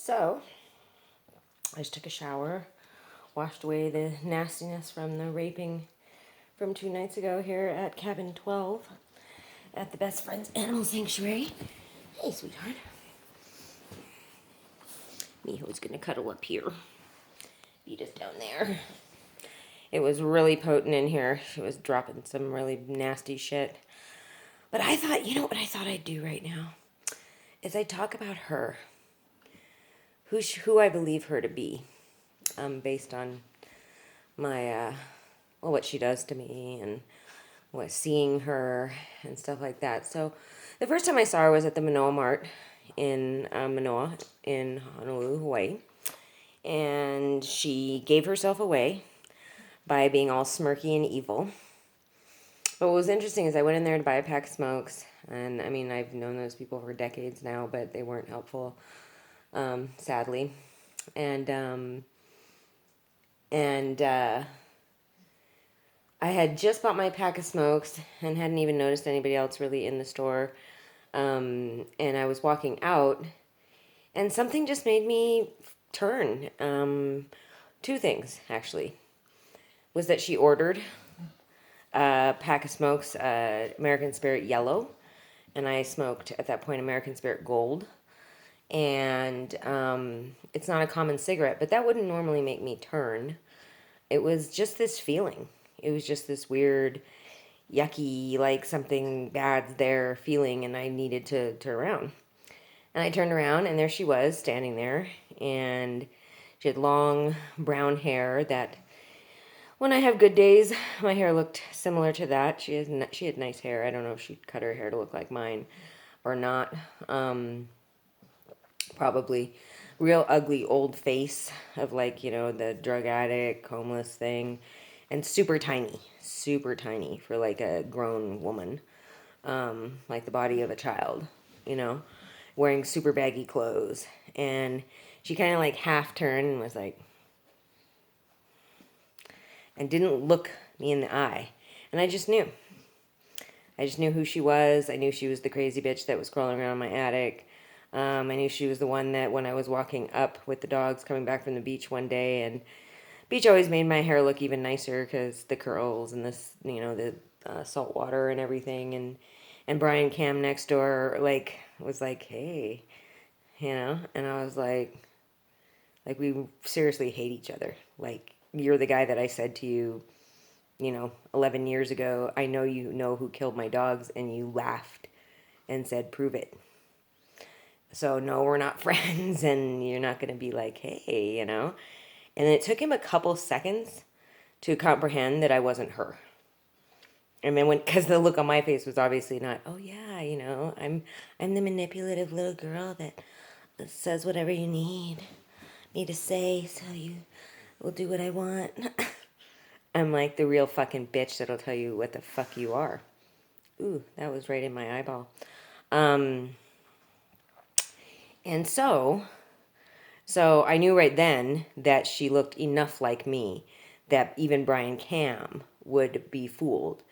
So, I just took a shower, washed away the nastiness from the raping from 2 nights ago here at Cabin 12 at the Best Friends Animal Sanctuary. Hey, sweetheart. Miho's gonna cuddle up here. Beat us down there. It was really potent in here. She was dropping some really nasty shit. But I thought, you know what I thought I'd do right now? Is I'd talk about her. Who I believe her to be. Based on my, what she does to me and seeing her and stuff like that. So the first time I saw her was at the Manoa Mart in Manoa in Honolulu, Hawaii. And she gave herself away by being all smirky and evil. But what was interesting is I went in there to buy a pack of smokes. And I mean, I've known those people for decades now, but they weren't helpful, sadly. And I had just bought my pack of smokes and hadn't even noticed anybody else really in the store. And I was walking out, and something just made me turn. Two things, actually. Was that she ordered a pack of smokes, American Spirit Yellow, and I smoked, at that point, American Spirit Gold. And it's not a common cigarette, but that wouldn't normally make me turn. It was just this feeling. It was just this weird, yucky, like something bad's there feeling, and I needed to turn around. And I turned around, and there she was, standing there, and she had long brown hair that, when I have good days, my hair looked similar to that. She had nice hair. I don't know if she cut her hair to look like mine or not. Probably real ugly old face of, like, the drug addict, homeless thing, and super tiny for like a grown woman, like the body of a child, wearing super baggy clothes. And she kind of like half turned and was like, and didn't look me in the eye. And I just knew who she was. I knew she was the crazy bitch that was crawling around my attic. I knew she was the one that when I was walking up with the dogs coming back from the beach one day, and beach always made my hair look even nicer because the curls and this, the salt water and everything. And Brian Cam next door, like, was like, hey, and I was like, we seriously hate each other. Like, you're the guy that I said to you, 11 years ago, I know you know who killed my dogs, and you laughed and said, prove it. So, no, we're not friends, and you're not going to be like, hey, And it took him a couple seconds to comprehend that I wasn't her. And then because the look on my face was obviously not, oh yeah, I'm the manipulative little girl that says whatever you need me to say, so you will do what I want. I'm like the real fucking bitch that'll tell you what the fuck you are. Ooh, that was right in my eyeball. And so I knew right then that she looked enough like me that even Brian Cam would be fooled.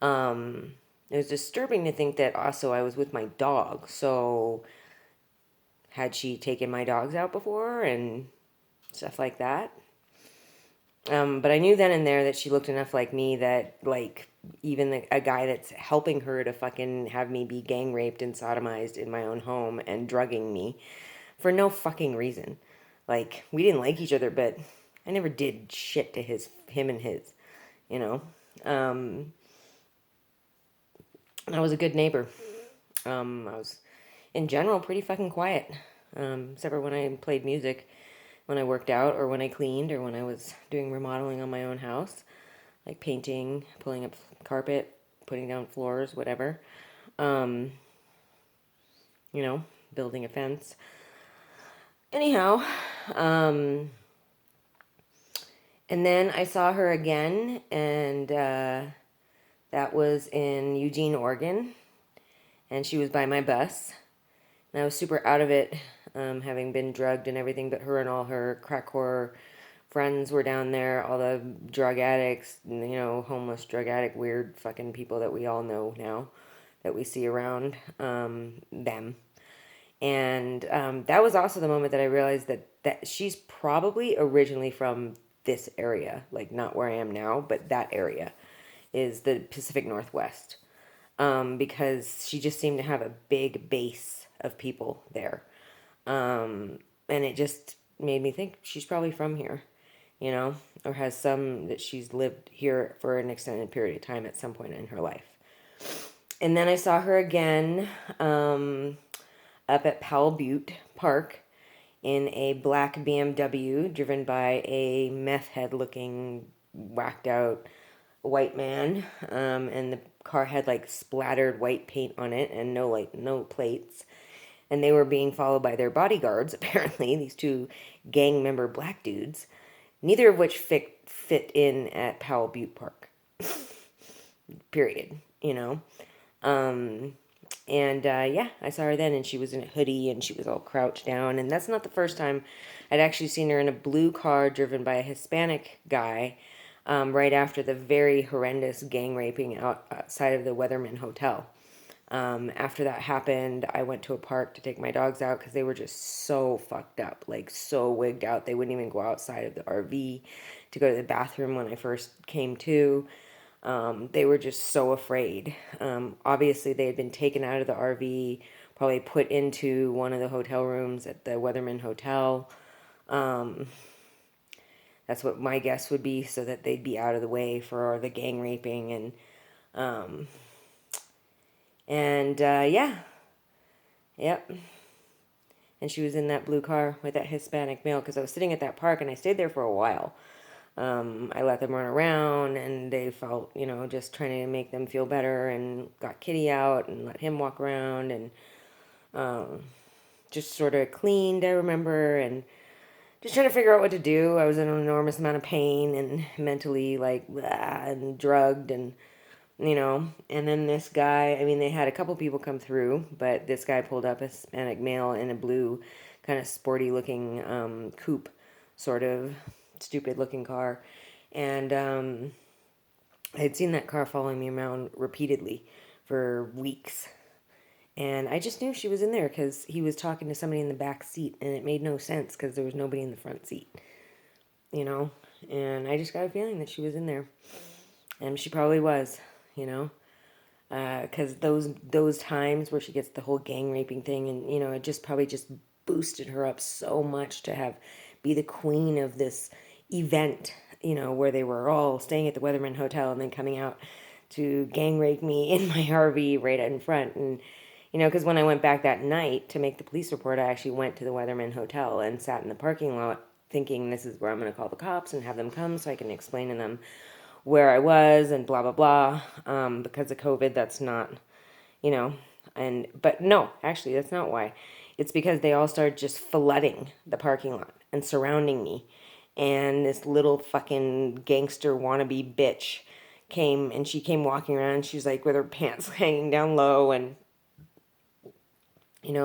It was disturbing to think that also I was with my dog. So had she taken my dogs out before and stuff like that? But I knew then and there that she looked enough like me that, like, even a guy that's helping her to fucking have me be gang raped and sodomized in my own home and drugging me for no fucking reason. Like, we didn't like each other, but I never did shit to him and his, I was a good neighbor. I was, in general, pretty fucking quiet. Except for when I played music, when I worked out, or when I cleaned, or when I was doing remodeling on my own house, like painting, pulling up carpet, putting down floors, whatever. Building a fence. Anyhow, and then I saw her again, and that was in Eugene, Oregon, and she was by my bus, and I was super out of it, having been drugged and everything, but her and all her crack whore friends were down there, all the drug addicts, homeless drug addict, weird fucking people that we all know now, that we see around them. And that was also the moment that I realized that she's probably originally from this area, like not where I am now, but that area is the Pacific Northwest, because she just seemed to have a big base of people there. And it just made me think she's probably from here, or has some that she's lived here for an extended period of time at some point in her life. And then I saw her again up at Powell Butte Park in a black BMW driven by a meth head looking, whacked out white man. And the car had like splattered white paint on it and no plates. And they were being followed by their bodyguards, apparently, these two gang member black dudes, neither of which fit in at Powell Butte Park. Period. Yeah, I saw her then, and she was in a hoodie, and she was all crouched down. And that's not the first time I'd actually seen her in a blue car driven by a Hispanic guy, right after the very horrendous gang raping outside of the Weatherman Hotel. After that happened, I went to a park to take my dogs out because they were just so fucked up, like so wigged out. They wouldn't even go outside of the RV to go to the bathroom when I first came to. They were just so afraid. Obviously, they had been taken out of the RV, probably put into one of the hotel rooms at the Weatherman Hotel. That's what my guess would be, so that they'd be out of the way for the gang raping. Yeah. Yep. And she was in that blue car with that Hispanic male, because I was sitting at that park and I stayed there for a while. I let them run around, and they felt, just trying to make them feel better, and got Kitty out and let him walk around, and just sort of cleaned, I remember, and just trying to figure out what to do. I was in an enormous amount of pain and mentally like blah, and drugged, and and then this guy, they had a couple people come through, but this guy pulled up, a Hispanic male in a blue kind of sporty looking coupe, sort of stupid looking car. And I had seen that car following me around repeatedly for weeks. And I just knew she was in there because he was talking to somebody in the back seat, and it made no sense because there was nobody in the front seat, and I just got a feeling that she was in there, and she probably was, because those times where she gets the whole gang raping thing, and it just probably just boosted her up so much to be the queen of this event, where they were all staying at the Weatherman Hotel and then coming out to gang rape me in my RV right in front. And because when I went back that night to make the police report, I actually went to the Weatherman Hotel and sat in the parking lot thinking, this is where I'm going to call the cops and have them come so I can explain to them where I was and blah, blah, blah. Because of COVID, that's not, but no, actually, that's not why. It's because they all started just flooding the parking lot and surrounding me. And this little fucking gangster wannabe bitch came, and she came walking around. She was like with her pants hanging down low, and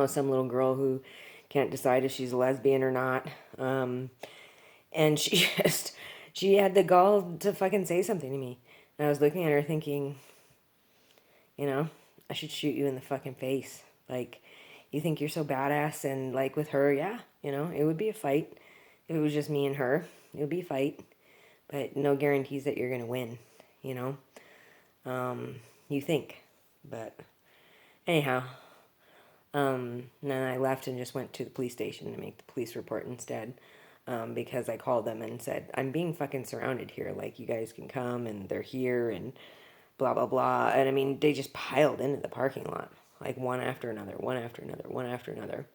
some little girl who can't decide if she's a lesbian or not. And she had the gall to fucking say something to me. And I was looking at her thinking, I should shoot you in the fucking face. Like, you think you're so badass, and like with her, yeah, it would be a fight. If it was just me and her, it would be a fight. But no guarantees that you're going to win, You think. But anyhow, then I left and just went to the police station to make the police report instead, because I called them and said, I'm being fucking surrounded here, like, you guys can come, and they're here, and blah, blah, blah. And they just piled into the parking lot, like one after another, one after another, one after another.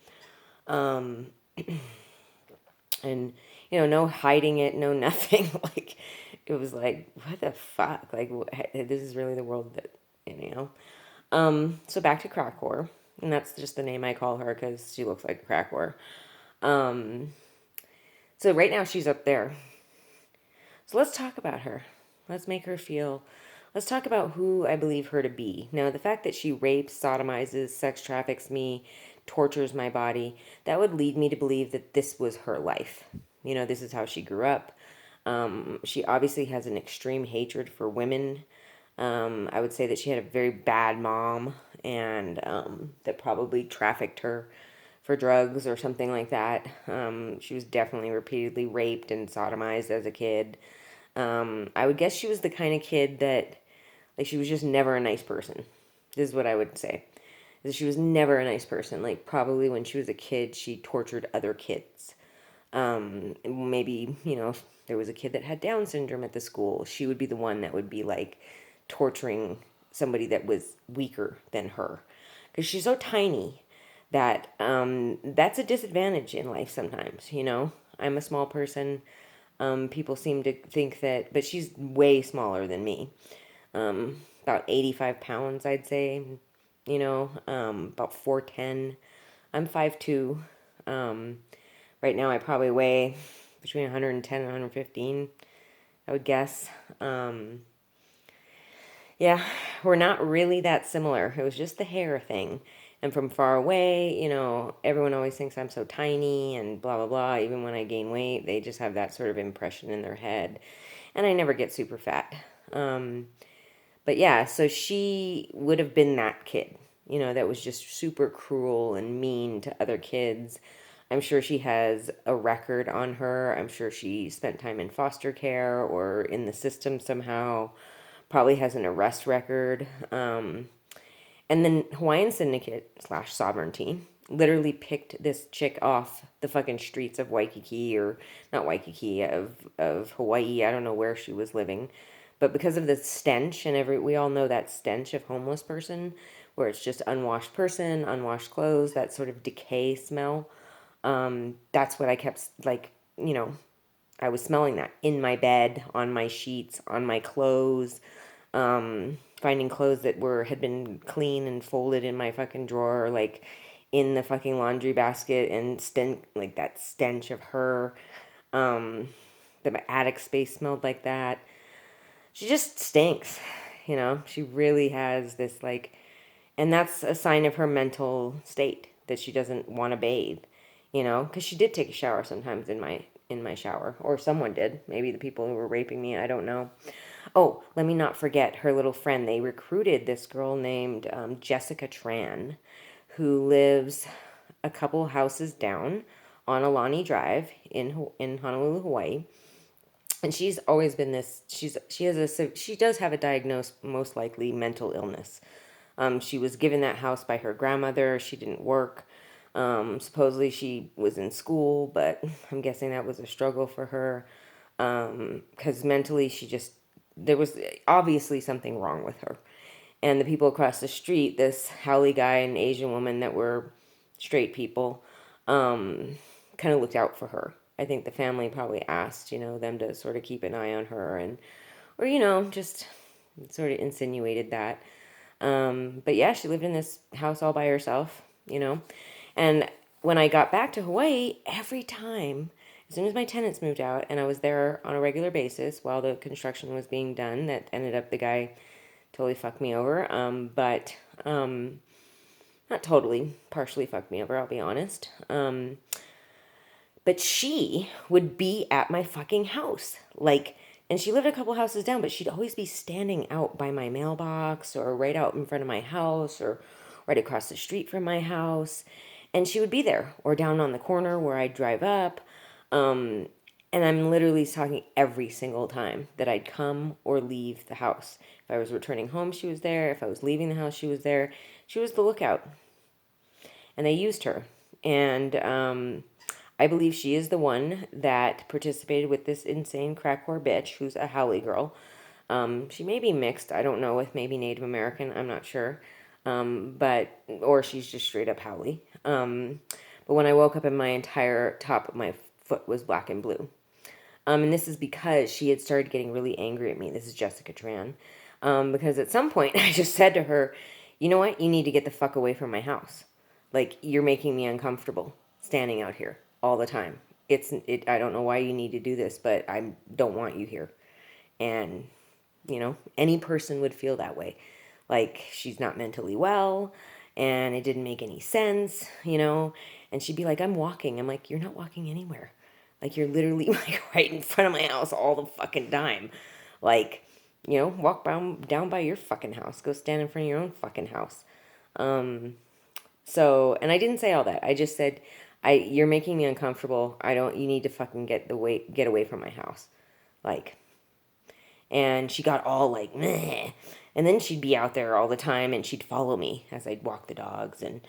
And, no hiding it, no nothing. Like, it was like, what the fuck? Like, this is really the world that, So back to crack whore. And that's just the name I call her because she looks like a crack whore. So right now she's up there. So let's talk about her. Let's talk about who I believe her to be. Now, the fact that she rapes, sodomizes, sex traffics me, tortures my body, that would lead me to believe that this was her life. This is how she grew up. She obviously has an extreme hatred for women. I would say that she had a very bad mom, and that probably trafficked her for drugs or something like that. She was definitely repeatedly raped and sodomized as a kid. I would guess she was the kind of kid that, like, she was just never a nice person. This is what I would say. She was never a nice person. Like, probably when she was a kid, she tortured other kids. Maybe, if there was a kid that had Down syndrome at the school, she would be the one that would be, like, torturing somebody that was weaker than her. Because she's so tiny that that's a disadvantage in life sometimes. I'm a small person. People seem to think that, but she's way smaller than me. About 85 pounds, I'd say. About 4'10". I'm 5'2". Right now I probably weigh between 110 and 115, I would guess. Yeah, we're not really that similar. It was just the hair thing. And from far away, everyone always thinks I'm so tiny and blah, blah, blah. Even when I gain weight, they just have that sort of impression in their head. And I never get super fat. But yeah, so she would have been that kid, that was just super cruel and mean to other kids. I'm sure she has a record on her. I'm sure she spent time in foster care or in the system somehow. Probably has an arrest record. And then Hawaiian Syndicate / Sovereignty literally picked this chick off the fucking streets of Waikiki, or not Waikiki, of Hawaii. I don't know where she was living. But because of the stench, and we all know that stench of homeless person, where it's just unwashed person, unwashed clothes, that sort of decay smell. That's what I kept, like, I was smelling that in my bed, on my sheets, on my clothes, finding clothes that had been clean and folded in my fucking drawer, like in the fucking laundry basket, and like that stench of her. The attic space smelled like that. She just stinks, She really has this, like, and that's a sign of her mental state, that she doesn't want to bathe, because she did take a shower sometimes in my shower, or someone did. Maybe the people who were raping me, I don't know. Oh, let me not forget her little friend. They recruited this girl named Jessica Tran, who lives a couple houses down on Alani Drive in Honolulu, Hawaii. And she's always been this. She does have a diagnosed, most likely, mental illness. She was given that house by her grandmother. She didn't work. Supposedly she was in school, but I'm guessing that was a struggle for her. Because mentally there was obviously something wrong with her. And the people across the street, this haole guy and Asian woman that were straight people, kind of looked out for her. I think the family probably asked, them to sort of keep an eye on her, or just sort of insinuated that. But yeah, she lived in this house all by herself, and when I got back to Hawaii, every time, as soon as my tenants moved out and I was there on a regular basis while the construction was being done, that ended up, the guy totally fucked me over. But not totally, partially fucked me over, I'll be honest. But she would be at my fucking house. Like, and she lived a couple houses down, but she'd always be standing out by my mailbox, or right out in front of my house, or right across the street from my house. And she would be there, or down on the corner where I'd drive up. And I'm literally talking every single time that I'd come or leave the house. If I was returning home, she was there. If I was leaving the house, she was there. She was the lookout. And they used her. And I believe she is the one that participated with this insane crack whore bitch who's a haole girl. She may be mixed, I don't know, with maybe Native American, I'm not sure. Or she's just straight up haole. But when I woke up and my entire top of my foot was black and blue. And this is because she had started getting really angry at me. This is Jessica Tran. Because at some point I just said to her, you know what? You need to get the fuck away from my house. Like, you're making me uncomfortable standing out here all the time. I don't know why you need to do this, but I don't want you here. And, any person would feel that way. Like, she's not mentally well, and it didn't make any sense, And she'd be like, I'm walking. I'm like, you're not walking anywhere. Like, you're literally, like, right in front of my house all the fucking time. Like, walk down by your fucking house. Go stand in front of your own fucking house. So, and I didn't say all that. I just said, you're making me uncomfortable. You need to fucking get away from my house. Like, and she got all like, meh. And then she'd be out there all the time and she'd follow me as I'd walk the dogs. And,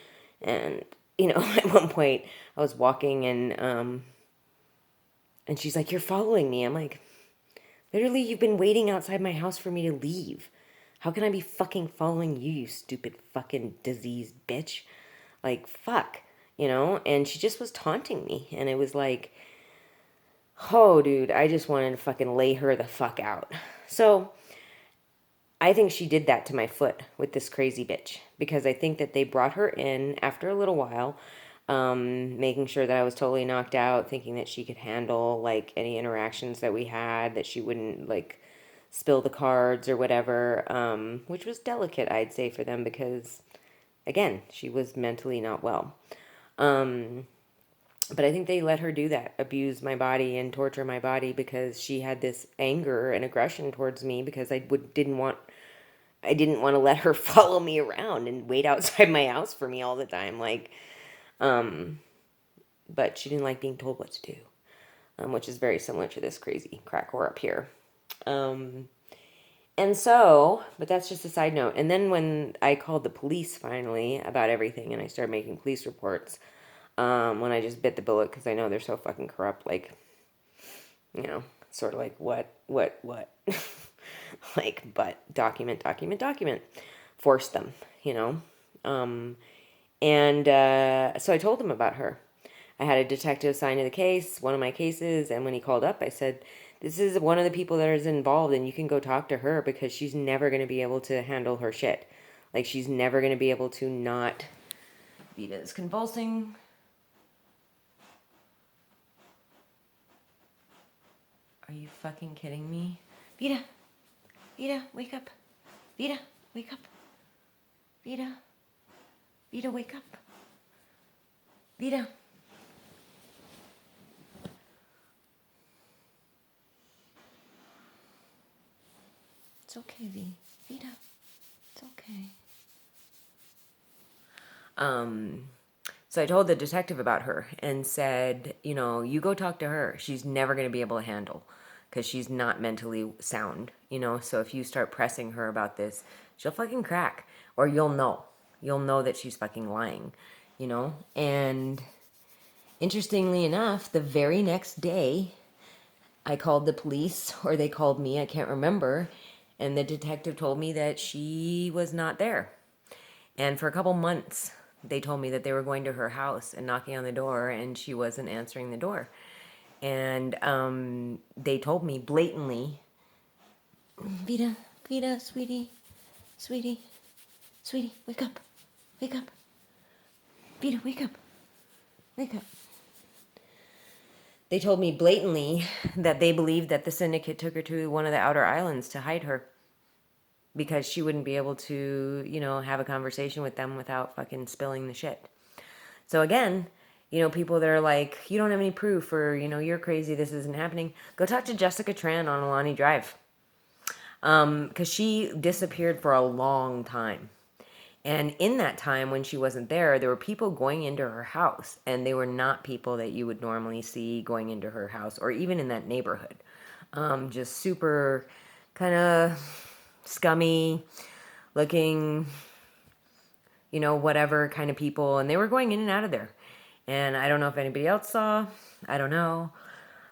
at one point I was walking and she's like, you're following me. I'm like, literally, you've been waiting outside my house for me to leave. How can I be fucking following you, you stupid fucking diseased bitch? Like, fuck, And she just was taunting me. And it was like, oh, dude, I just wanted to fucking lay her the fuck out. So I think she did that to my foot with this crazy bitch. Because I think that they brought her in after a little while, making sure that I was totally knocked out, thinking that she could handle, like, any interactions that we had, that she wouldn't, like, spill the cards or whatever, which was delicate, I'd say, for them because, again, she was mentally not well. But I think they let her do that, abuse my body and torture my body because she had this anger and aggression towards me because I didn't want to let her follow me around and wait outside my house for me all the time. Like, but she didn't like being told what to do, which is very similar to this crazy crack whore up here. And so, but that's just a side note. And then when I called the police finally about everything and I started making police reports, when I just bit the bullet because I know they're so fucking corrupt, like, sort of like, what? Like, but document, force them, and so I told him about her. I had a detective assigned to the case, one of my cases, and when he called up, I said, this is one of the people that is involved, and you can go talk to her because she's never going to be able to handle her shit. Like, she's never going to be able to not... Vita's convulsing. Are you fucking kidding me? Vita, wake up. Vita, wake up. Vita, wake up. Vita. It's okay, Vita. It's okay. So I told the detective about her and said, you go talk to her. She's never going to be able to handle because she's not mentally sound, So if you start pressing her about this, she'll fucking crack or you'll know. You'll know that she's fucking lying, And interestingly enough, the very next day, I called the police or they called me, I can't remember. And the detective told me that she was not there. And for a couple months, they told me that they were going to her house and knocking on the door, and she wasn't answering the door. And they told me blatantly, Vita, sweetie, wake up. Vita, wake up. They told me blatantly that they believed that the syndicate took her to one of the outer islands to hide her because she wouldn't be able to, have a conversation with them without fucking spilling the shit. So again, people that are like, you don't have any proof or, you're crazy, this isn't happening. Go talk to Jessica Tran on Alani Drive. Because she disappeared for a long time. And in that time when she wasn't there were people going into her house. And they were not people that you would normally see going into her house or even in that neighborhood. Just super kind of scummy looking, whatever kind of people. And they were going in and out of there. And I don't know if anybody else saw. I don't know.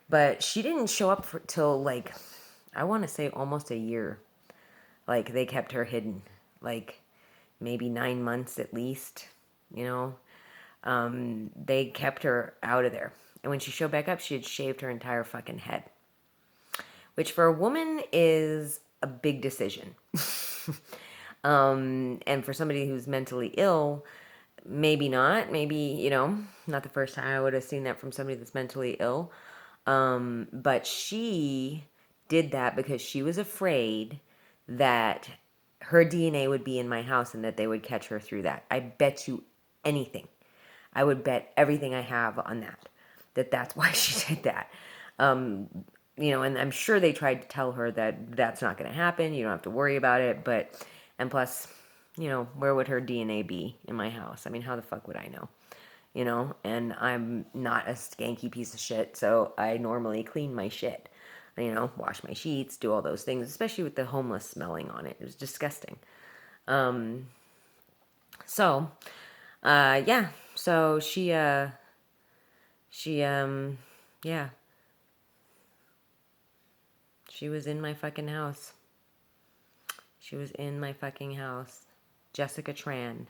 But she didn't show up till like, I want to say almost a year. Like they kept her hidden. Like maybe 9 months at least, They kept her out of there. And when she showed back up, she had shaved her entire fucking head. Which for a woman is a big decision. And for somebody who's mentally ill, maybe not. Maybe, not the first time I would have seen that from somebody that's mentally ill. But she did that because she was afraid that her DNA would be in my house and that they would catch her through that. I bet you anything. I would bet everything I have on that's why she did that. And I'm sure they tried to tell her that that's not going to happen. You don't have to worry about it. And plus, where would her DNA be in my house? I mean, how the fuck would I know? And I'm not a skanky piece of shit, so I normally clean my shit. Wash my sheets, do all those things, especially with the homeless smelling on it. It was disgusting. So, yeah. So yeah. She was in my fucking house. She was in my fucking house. Jessica Tran.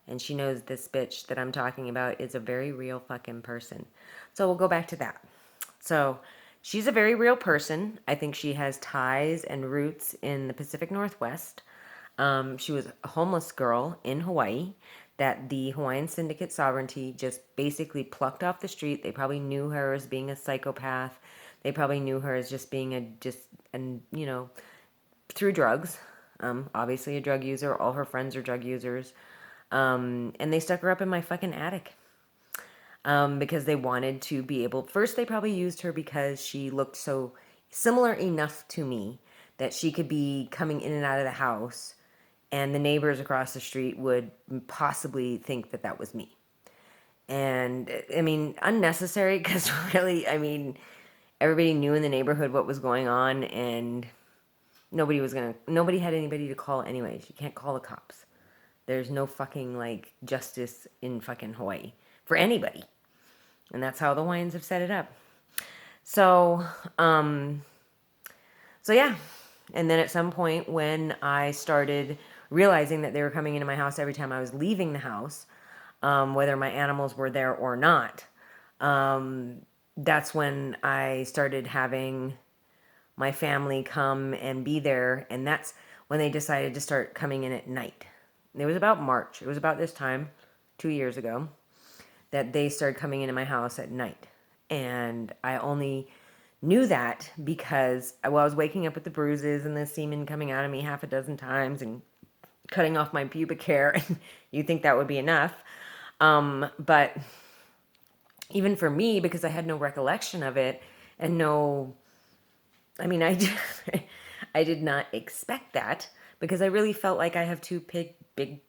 And she knows this bitch that I'm talking about is a very real fucking person. So we'll go back to that. So she's a very real person. I think she has ties and roots in the Pacific Northwest. She was a homeless girl in Hawaii that the Hawaiian Syndicate Sovereignty just basically plucked off the street. They probably knew her as being a psychopath. They probably knew her as just being through drugs. Obviously a drug user. All her friends are drug users. And they stuck her up in my fucking attic. Because they wanted to be able... First, they probably used her because she looked so similar enough to me that she could be coming in and out of the house, and the neighbors across the street would possibly think that that was me. And, I mean, unnecessary, because really, I mean, everybody knew in the neighborhood what was going on, and nobody had anybody to call anyways. You can't call the cops. There's no fucking, justice in fucking Hawaii for anybody. And that's how the Hawaiians have set it up. So yeah. And then at some point when I started realizing that they were coming into my house every time I was leaving the house, whether my animals were there or not, that's when I started having my family come and be there. And that's when they decided to start coming in at night. It was about March. It was about this time, 2 years ago, that they started coming into my house at night. And I only knew that because I was waking up with the bruises and the semen coming out of me half a dozen times and cutting off my pubic hair. And you think that would be enough. But even for me, because I had no recollection of it and I did not expect that, because I really felt like I have two big,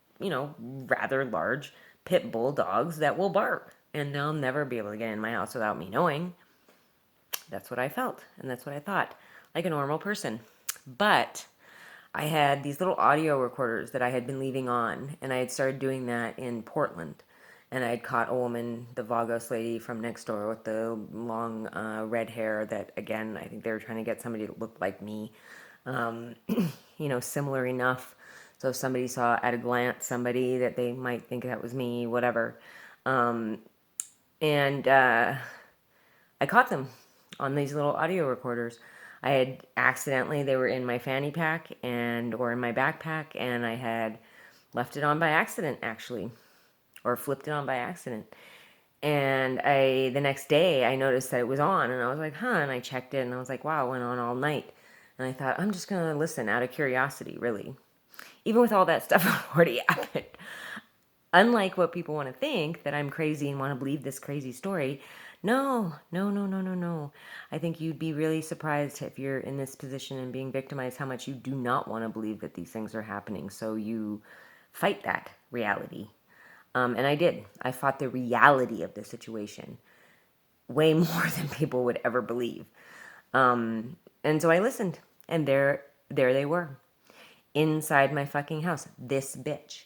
rather large pit bull dogs that will bark, and they'll never be able to get in my house without me knowing. That's what I felt, and that's what I thought, like a normal person. But I had these little audio recorders that I had been leaving on, and I had started doing that in Portland. And I had caught a woman, the Vagos lady from next door with the long red hair that, again, I think they were trying to get somebody to look like me, similar enough. So if somebody saw at a glance somebody that they might think that was me, whatever. And I caught them on these little audio recorders. I had accidentally, they were in my fanny pack or in my backpack, and I had left it on by accident, actually, or flipped it on by accident. And the next day I noticed that it was on, and I was like, huh, and I checked it, and I was like, wow, it went on all night. And I thought, I'm just going to listen out of curiosity, really. Even with all that stuff already happened. Unlike what people want to think, that I'm crazy and want to believe this crazy story. No. I think you'd be really surprised if you're in this position and being victimized, how much you do not want to believe that these things are happening. So you fight that reality. And I did. I fought the reality of the situation way more than people would ever believe. And so I listened, and there they were, inside my fucking house. This bitch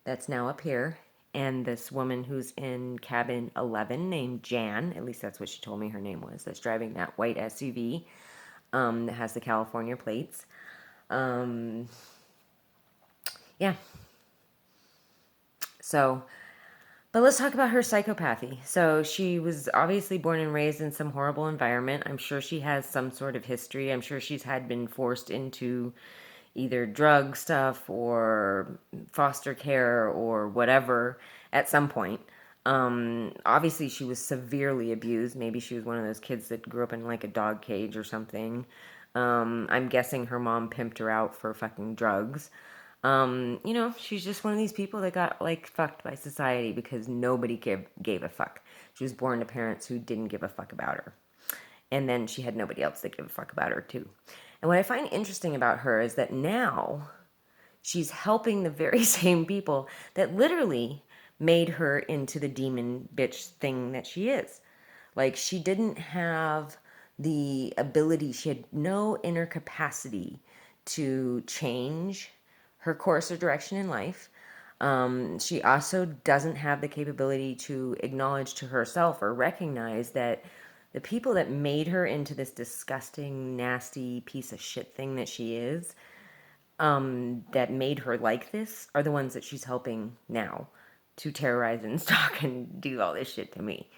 that's now up here, and this woman who's in cabin 11 named Jan, at least that's what she told me her name was, that's driving that white SUV that has the California plates. Yeah. So, but let's talk about her psychopathy. So she was obviously born and raised in some horrible environment. I'm sure she has some sort of history. I'm sure she's been forced into either drug stuff or foster care or whatever at some point. Obviously she was severely abused. Maybe she was one of those kids that grew up in like a dog cage or something. I'm guessing her mom pimped her out for fucking drugs. She's just one of these people that got fucked by society because nobody gave a fuck. She was born to parents who didn't give a fuck about her. And then she had nobody else that gave a fuck about her too. And what I find interesting about her is that now she's helping the very same people that literally made her into the demon bitch thing that she is. Like, she didn't have the ability, she had no inner capacity to change her course or direction in life. She also doesn't have the capability to acknowledge to herself or recognize that the people that made her into this disgusting, nasty piece of shit thing that she is, that made her like this, are the ones that she's helping now to terrorize and stalk and do all this shit to me.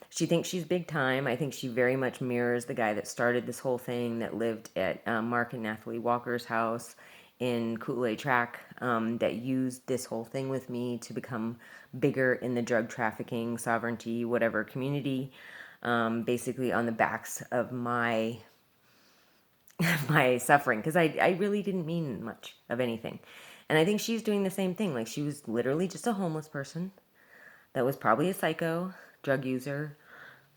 She thinks she's big time. I think she very much mirrors the guy that started this whole thing, that lived at Mark and Nathalie Walker's house in Kool-Aid Track, that used this whole thing with me to become bigger in the drug trafficking, sovereignty, whatever community, basically on the backs of my my suffering, because I really didn't mean much of anything. And I think she's doing the same thing. Like, she was literally just a homeless person that was probably a psycho, drug user,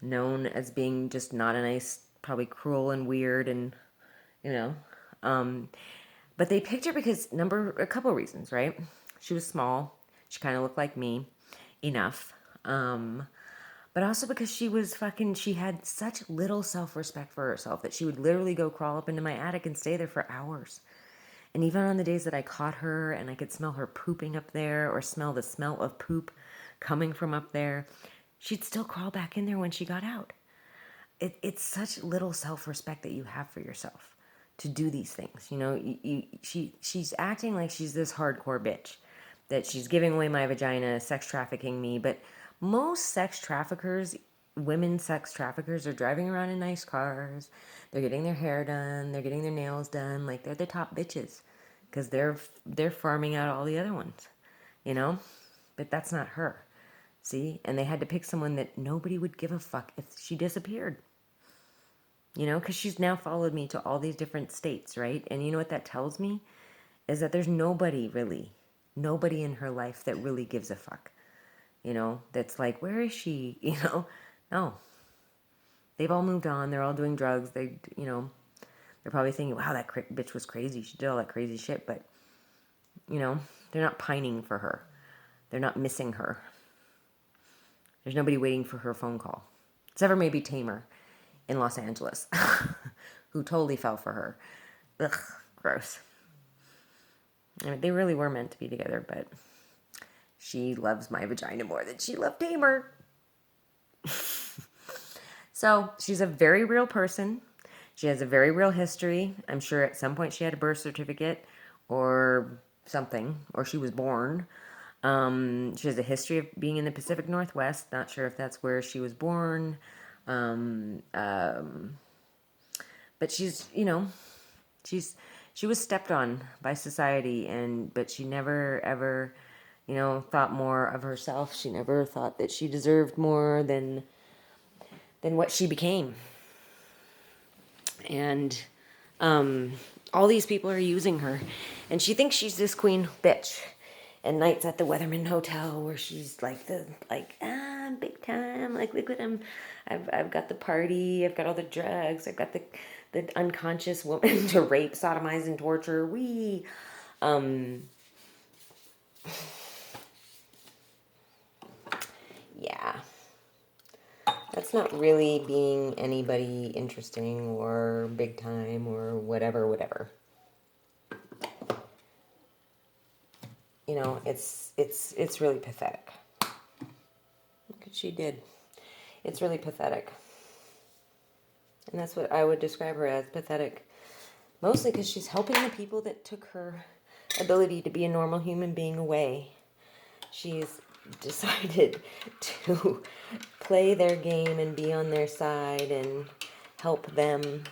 known as being just not a nice, probably cruel and weird, and, you know. But they picked her because, a couple of reasons, right? She was small. She kind of looked like me enough. But also because she had such little self-respect for herself that she would literally go crawl up into my attic and stay there for hours. And even on the days that I caught her and I could smell her pooping up there, or smell the smell of poop coming from up there, she'd still crawl back in there when she got out. It's such little self-respect that you have for yourself to do these things. You know, she's acting like she's this hardcore bitch, that she's giving away my vagina, sex trafficking me. But most sex traffickers, women sex traffickers, are driving around in nice cars. They're getting their hair done. They're getting their nails done. Like, they're the top bitches because they're farming out all the other ones, you know? But that's not her. See? And they had to pick someone that nobody would give a fuck if she disappeared. You know, because she's now followed me to all these different states, right? And you know what that tells me? Is that there's nobody in her life that really gives a fuck. You know, that's like, where is she? You know? No. They've all moved on. They're all doing drugs. They're probably thinking, wow, that bitch was crazy. She did all that crazy shit. But, you know, they're not pining for her. They're not missing her. There's nobody waiting for her phone call. Except for maybe Tamer in Los Angeles, who totally fell for her. Ugh, gross. I mean, they really were meant to be together, but she loves my vagina more than she loved Tamer. So, she's a very real person. She has a very real history. I'm sure at some point she had a birth certificate or something, or she was born. She has a history of being in the Pacific Northwest. Not sure if that's where she was born. But she's, she was stepped on by society, but she never ever, thought more of herself. She never thought that she deserved more than what she became. And, all these people are using her, and she thinks she's this queen bitch. And nights at the Weatherman Hotel where she's like big time, like, look what I've got the party, I've got all the drugs, I've got the unconscious woman to rape, sodomize, and torture. Yeah. That's not really being anybody interesting or big time or whatever. You know, it's really pathetic. Look what she did. It's really pathetic. And that's what I would describe her as, pathetic. Mostly because she's helping the people that took her ability to be a normal human being away. She's decided to play their game and be on their side and help them.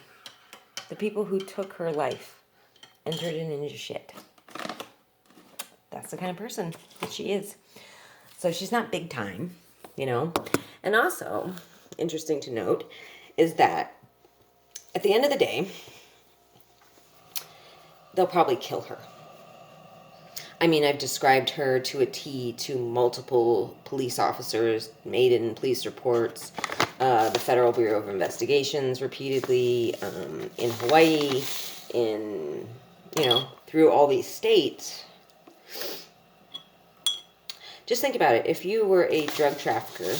The people who took her life and turned it into shit. That's the kind of person that she is. So she's not big time, And also, interesting to note, is that at the end of the day, they'll probably kill her. I mean, I've described her to a T to multiple police officers, made in police reports, the Federal Bureau of Investigations repeatedly, in Hawaii, through all these states. Just think about it. If you were a drug trafficker,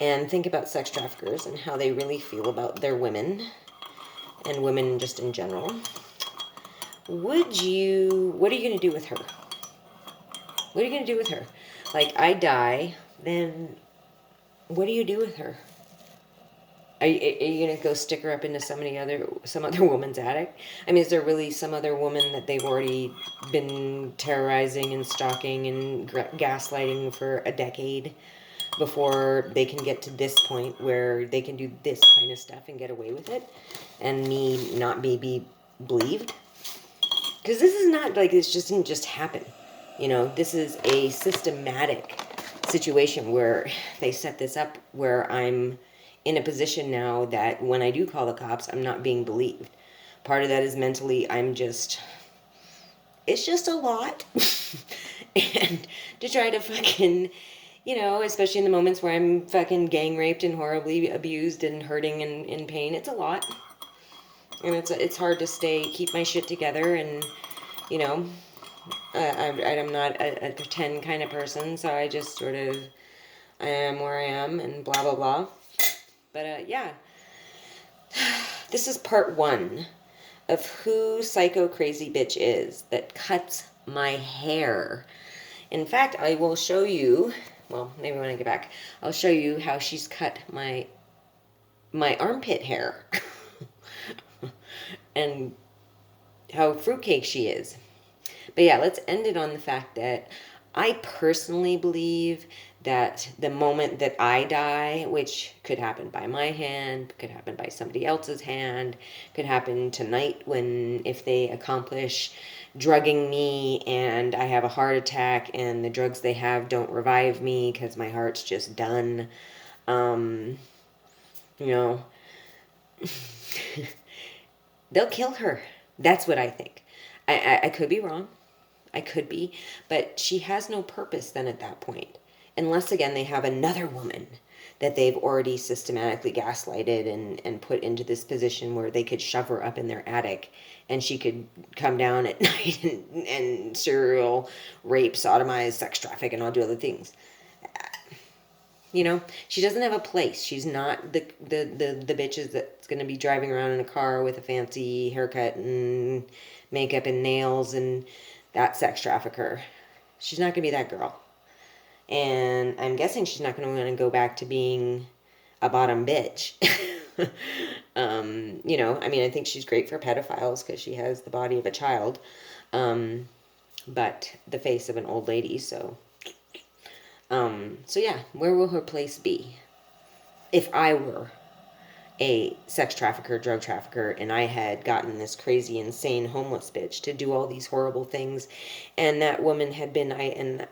and think about sex traffickers and how they really feel about their women, and women just in general, what are you going to do with her? What are you going to do with her? Like, I die, then what do you do with her? Are you going to go stick her up into some other woman's attic? I mean, is there really some other woman that they've already been terrorizing and stalking and gaslighting for a decade before they can get to this point where they can do this kind of stuff and get away with it and me not be believed? Because this is not like this just didn't just happen. You know, this is a systematic situation where they set this up where I'm in a position now that when I do call the cops, I'm not being believed. Part of that is mentally, it's just a lot. And to try to fucking, you know, especially in the moments where I'm fucking gang raped and horribly abused and hurting and in pain, it's a lot. And it's hard to keep my shit together, and, you know, I'm not a pretend kind of person, so I just sort of, I am where I am and blah, blah, blah. But, yeah, this is part 1 of who Psycho Crazy Bitch is that cuts my hair. In fact, I will show you, well, maybe when I get back, I'll show you how she's cut my armpit hair. And how fruitcake she is. But yeah, let's end it on the fact that I personally believe that the moment that I die, which could happen by my hand, could happen by somebody else's hand, could happen tonight if they accomplish drugging me and I have a heart attack and the drugs they have don't revive me because my heart's just done. You know, they'll kill her. That's what I think. I could be wrong. I could be. But she has no purpose then at that point. Unless, again, they have another woman that they've already systematically gaslighted and put into this position where they could shove her up in their attic and she could come down at night and serial rape, sodomize, sex traffic, and all do other things. You know, she doesn't have a place. She's not the bitches that's going to be driving around in a car with a fancy haircut and makeup and nails and that sex trafficker. She's not going to be that girl. And I'm guessing she's not going to want to go back to being a bottom bitch. You know, I mean, I think she's great for pedophiles because she has the body of a child, but the face of an old lady, so yeah, where will her place be? If I were a sex trafficker, drug trafficker, and I had gotten this crazy, insane homeless bitch to do all these horrible things, and that woman had been, and